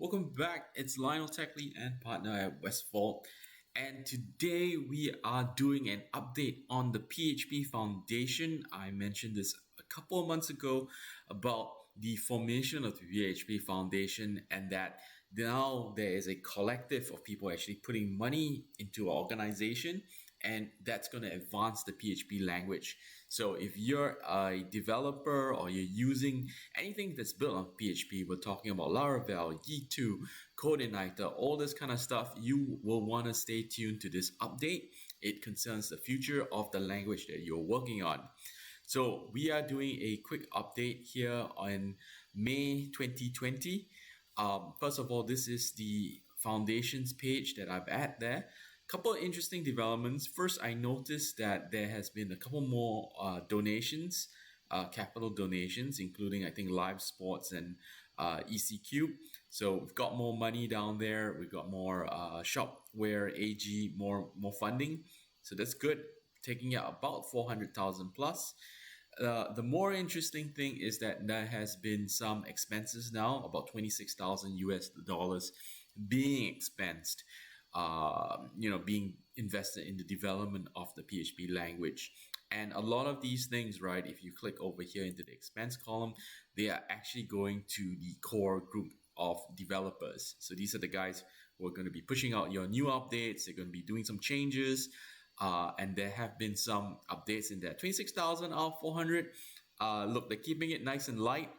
Welcome back. It's Lionel Tech Lead and partner at Westfold. And today we are doing an update on the PHP Foundation. I mentioned this a couple of months ago about the formation of the PHP Foundation, and that now there is a collective of people actually putting money into an organization, and that's going to advance the PHP language. So if you're a developer or you're using anything that's built on PHP, we're talking about Laravel, Yi2, Codeigniter, all this kind of stuff, you will want to stay tuned to this update. It concerns the future of the language that you're working on. So we are doing a quick update here on May 2020. First of all, this is the foundations page that I've added there. Couple of interesting developments. First, I noticed that there has been a couple more donations, capital donations, including I think Live Sports and ECQ. So we've got more money down there. We've got more Shopware AG, more funding. So that's good. Taking out about 400,000 plus. The more interesting thing is that there has been some expenses now, about 26,000 US dollars being expensed. Being invested in the development of the PHP language. And a lot of these things, right, if you click over here into the expense column, they are actually going to the core group of developers. So these are the guys who are going to be pushing out your new updates. They're going to be doing some changes. And there have been some updates in there. 26,000 out of 400. Look, they're keeping it nice and light.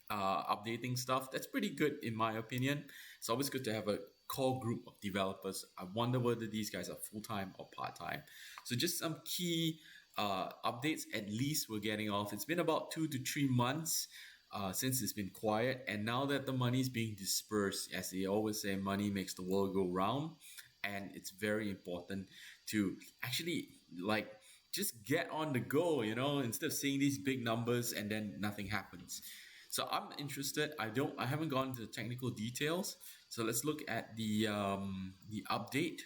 Updating stuff. That's pretty good in my opinion. It's always good to have a core group of developers. I wonder whether these guys are full-time or part-time. So just some key updates at least we're getting off. It's been about 2 to 3 months since it's been quiet, and now that the money is being dispersed, as they always say, money makes the world go round, and it's very important to actually just get on the go, instead of seeing these big numbers and then nothing happens. So I'm interested. I haven't gone into the technical details. So let's look at the update.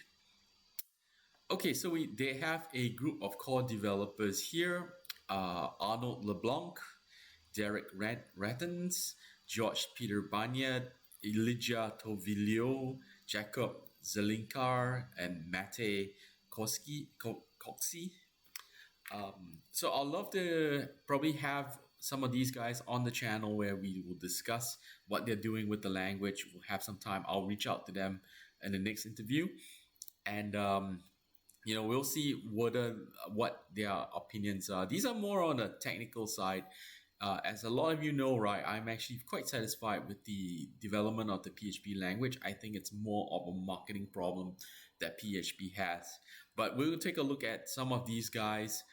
Okay, so they have a group of core developers here. Arnaud Leblanc, Derek Rattens, George Peter Banyat, Elijah Tovilio, Jacob Zelinkar, and Mate Coxie. So I'd love to probably have some of these guys on the channel where we will discuss what they're doing with the language. We'll have some time. I'll reach out to them in the next interview, and we'll see what their opinions are. These are more on the technical side. As a lot of you know, right, I'm actually quite satisfied with the development of the PHP language. I think it's more of a marketing problem that PHP has. But we'll take a look at some of these guys.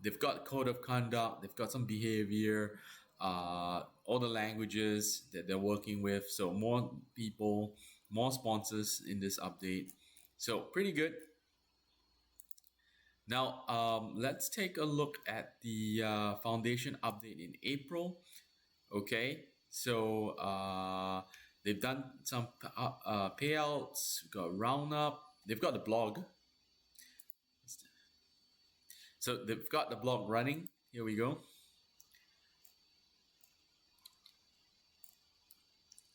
They've got code of conduct, they've got some behavior, all the languages that they're working with. So more people, more sponsors in this update. So pretty good. Now, let's take a look at the foundation update in April. Okay, so they've done some payouts, we've got roundup, they've got the blog. So they've got the blog running. Here we go.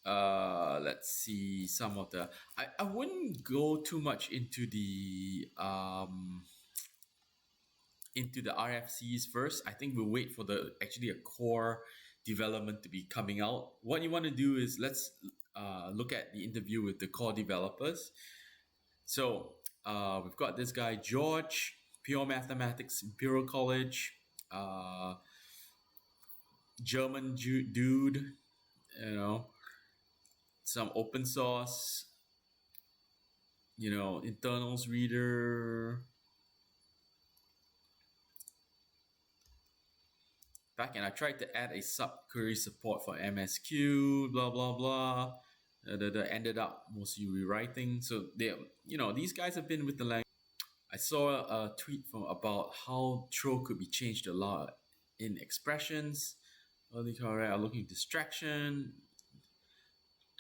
Let's see some of the. I wouldn't go too much into the RFCs first. I think we'll wait for a core development to be coming out. What you want to do is let's look at the interview with the core developers. So we've got this guy George. Pure Mathematics, Imperial College, German dude, some open source, internals reader. Back, and I tried to add a sub-query support for MSQ, blah, blah, blah. That ended up mostly rewriting. So these guys have been with the language. I saw a tweet about how throw could be changed a lot in expressions. Early correct, are looking distraction.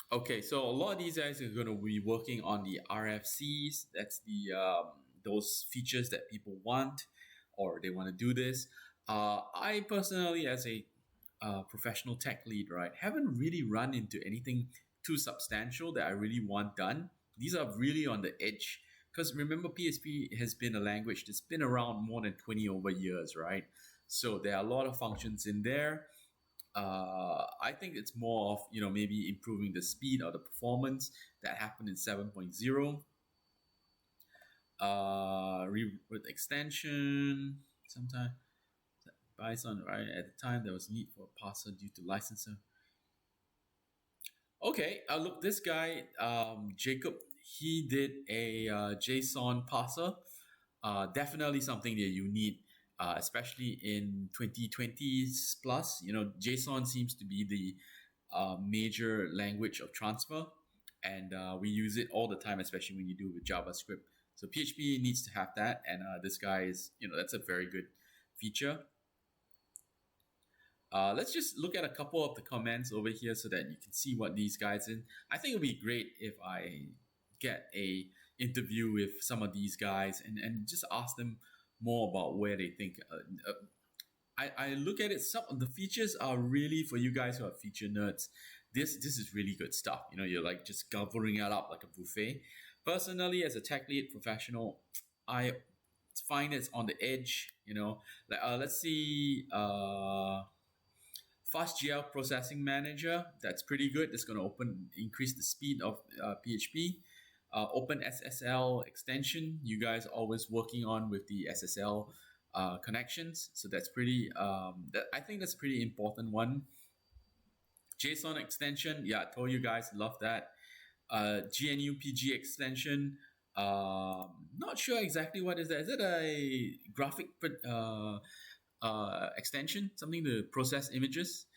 Okay, so a lot of these guys are going to be working on the RFCs. That's the those features that people want, or they want to do this. I personally, as a professional tech lead, right? Haven't really run into anything too substantial that I really want done. These are really on the edge. Because remember, PHP has been a language that's been around more than 20 over years, right? So there are a lot of functions in there. I think it's more of, maybe improving the speed or the performance that happened in 7.0. With extension, sometimes Json, right? At the time, there was need for a parser due to licensing. Okay, look, this guy, Jacob, he did a JSON parser. Definitely something that you need, especially in 2020s plus. JSON seems to be the major language of transfer, and we use it all the time, especially when you do with JavaScript. So PHP needs to have that, and this guy is, that's a very good feature. Let's just look at a couple of the comments over here so that you can see what these guys in. I think it would be great if I get a interview with some of these guys and just ask them more about where they think. I look at it. Some of the features are really for you guys who are feature nerds. This is really good stuff. You're like just gobbling it up like a buffet. Personally, as a tech lead professional, I find it's on the edge. Like let's see. FastGL Processing Manager, that's pretty good. That's going to increase the speed of PHP. Open SSL extension, you guys are always working on with the SSL connections. So that's pretty, I think that's a pretty important one. Json Extension, yeah, I told you guys, love that. GNU PG extension, not sure exactly what is that. Is it a graphic extension, something to process images,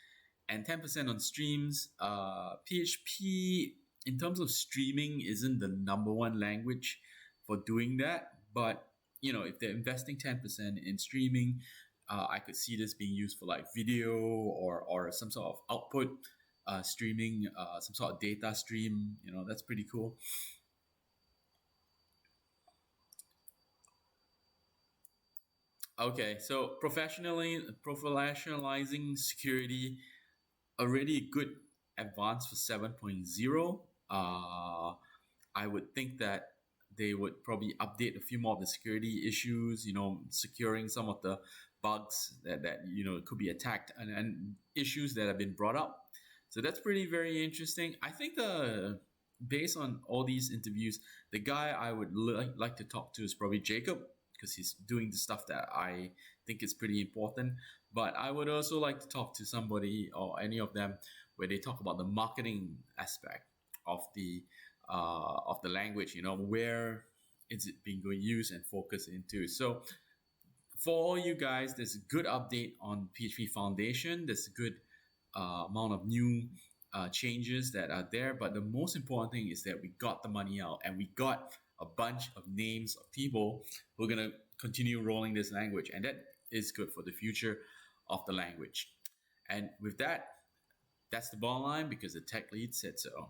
and 10% on streams. PHP, in terms of streaming, isn't the number one language for doing that. But, if they're investing 10% in streaming, I could see this being used for like video or some sort of output streaming, some sort of data stream. That's pretty cool. Okay, so professionalizing security, a really good advance for 7.0. I would think that they would probably update a few more of the security issues, securing some of the bugs that could be attacked, and issues that have been brought up. So that's pretty very interesting. I think based on all these interviews, the guy I would like to talk to is probably Jacob, because he's doing the stuff that I think is pretty important. But I would also like to talk to somebody or any of them where they talk about the marketing aspect of the language. Where is it being used and focused into? So for all you guys, there's a good update on PHP Foundation. There's a good amount of new changes that are there. But the most important thing is that we got the money out and we got a bunch of names of people who are going to continue rolling this language. And that is good for the future of the language. And with that, that's the bottom line, because the tech lead said so.